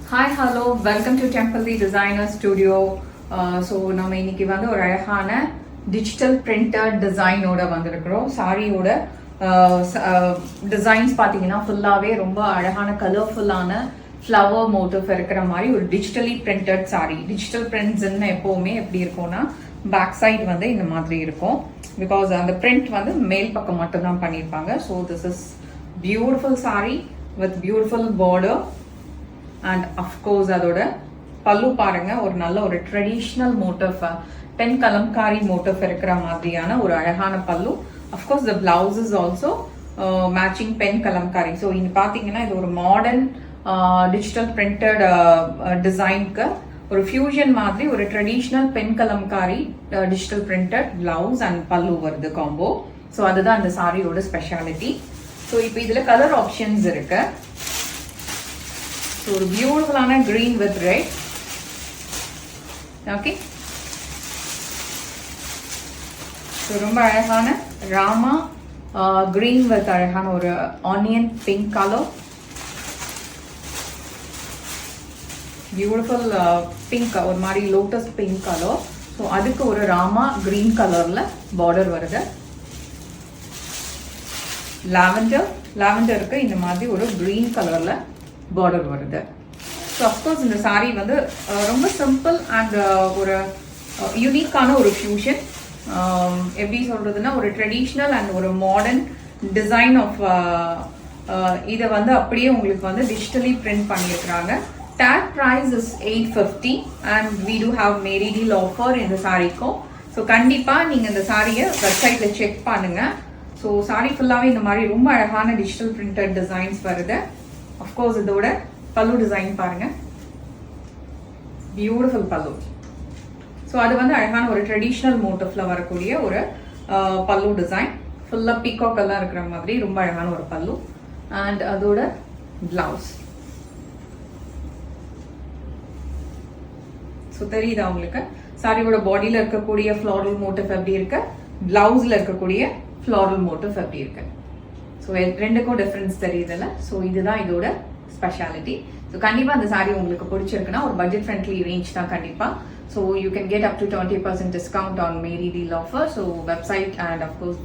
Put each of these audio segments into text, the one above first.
Hi hello welcome to temple the designer studio. So நம்ம இன்னைக்கு வந்து ஒரு அழகான டிஜிட்டல் பிரிண்டட் டிசைனோட வந்திருக்கிறோம். சாரியோட டிசைன்ஸ் பார்த்தீங்கன்னா ஃபுல்லாகவே ரொம்ப அழகான கலர்ஃபுல்லான ஃப்ளவர் மோட்டிவ் இருக்கிற மாதிரி ஒரு டிஜிட்டலி பிரிண்டட் சாரி. டிஜிட்டல் பிரிண்ட்ஸ்ன்னு எப்போவுமே எப்படி இருக்கும்னா பேக் சைடு வந்து இந்த மாதிரி இருக்கும். பிகாஸ் அந்த பிரிண்ட் வந்து மேல் பக்கம் மட்டும்தான் பண்ணியிருப்பாங்க. So this is beautiful sorry with beautiful border. And of course அதோட பல்லு பாருங்க, ஒரு நல்ல ஒரு ட்ரெடிஷ்னல் மோட்டிவ், பெண் கலம்காரி மோட்டிவ் இருக்கிற மாதிரியான ஒரு அழகான பல்லு. Of course the blouse is also matching பெண் கலம்காரி. ஸோ இங்க பாத்தீங்கன்னா இது ஒரு மாடர்ன் டிஜிட்டல் பிரிண்டட் டிசைனுக்கு ஒரு ஃபியூஷன் மாதிரி ஒரு ட்ரெடிஷ்னல் பெண் Kalamkari digital printed blouse and பல்லு வருது காம்போ. ஸோ அதுதான் அந்த சாரியோட ஸ்பெஷாலிட்டி. ஸோ இப்போ இதுல கலர் ஆப்ஷன்ஸ் இருக்கு. ஒரு பியூட்டிஃபுல்லான கிரீன் வித் ரெட். ஓகே, ரொம்ப அழகான ராமா கிரீன் வித் அழகான ஒரு onion pink colour. Beautiful pink, ஒரு மாதிரி லோட்டஸ் பிங்க் கலர். ஸோ அதுக்கு ஒரு ராமா கிரீன் கலர்ல பார்டர் வருது. லாவெண்டருக்கு இந்த மாதிரி ஒரு கிரீன் கலர்ல பார்டர் வருது. ஸோ அஃப்கோர்ஸ் இந்த சாரீ வந்து ரொம்ப சிம்பிள் அண்ட் ஒரு யூனிக்கான ஒரு ஃபியூஷன். எப்படி சொல்றதுன்னா ஒரு ட்ரெடிஷ்னல் அண்ட் ஒரு மாடர்ன் டிசைன் ஆஃப் இதை வந்து அப்படியே உங்களுக்கு வந்து டிஜிட்டலி பிரிண்ட் பண்ணியிருக்கிறாங்க. Tag price is 850 and we do have merry deal offer இந்த சாரிக்கும். ஸோ கண்டிப்பாக நீங்கள் இந்த சாரியை வெப்சைட்டில் செக் பண்ணுங்க. ஸோ சாரி ஃபுல்லாகவே இந்த மாதிரி ரொம்ப அழகான டிஜிட்டல் பிரிண்டட் டிசைன்ஸ் வருது. அஃப்கோர்ஸ் இதோட பல்லு டிசைன் பாருங்க, பியூட்டிஃபுல் பல்லு. ஸோ அது வந்து அழகான ஒரு ட்ரெடிஷ்னல் மோட்டிவ்ல வரக்கூடிய ஒரு பல்லு டிசைன். ஃபுல்லாக பீகாக் எல்லாம் இருக்கிற மாதிரி ரொம்ப அழகான ஒரு பல்லு. அண்ட் அதோட பிளவுஸ். ஸோ தெரியுதா உங்களுக்கு சாரியோட பாடியில இருக்கக்கூடிய ஃப்ளாரல் மோட்டிவ் எப்படி இருக்கு, பிளவுஸ்ல இருக்கக்கூடிய ஃப்ளாரல் மோட்டிவ் எப்படி இருக்கு. ஸோ ரெண்டுக்கும் டிஃப்ரென்ஸ் தெரியுதுல்ல. ஸோ இதுதான் இதோட ஸ்பெஷாலிட்டி. ஸோ கண்டிப்பாக அந்த சாரி உங்களுக்கு பிடிச்சிருக்குன்னா ஒரு பட்ஜெட் ஃப்ரெண்ட்லி ரேஞ்ச் தான் கண்டிப்பாக. So you can get up to 20% discount on merry deal offer. So website and of course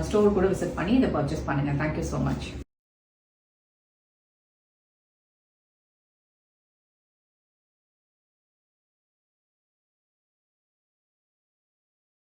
store கூட விசிட் பண்ணி இதை பர்ச்சேஸ் பண்ணுங்க. Thank you so much.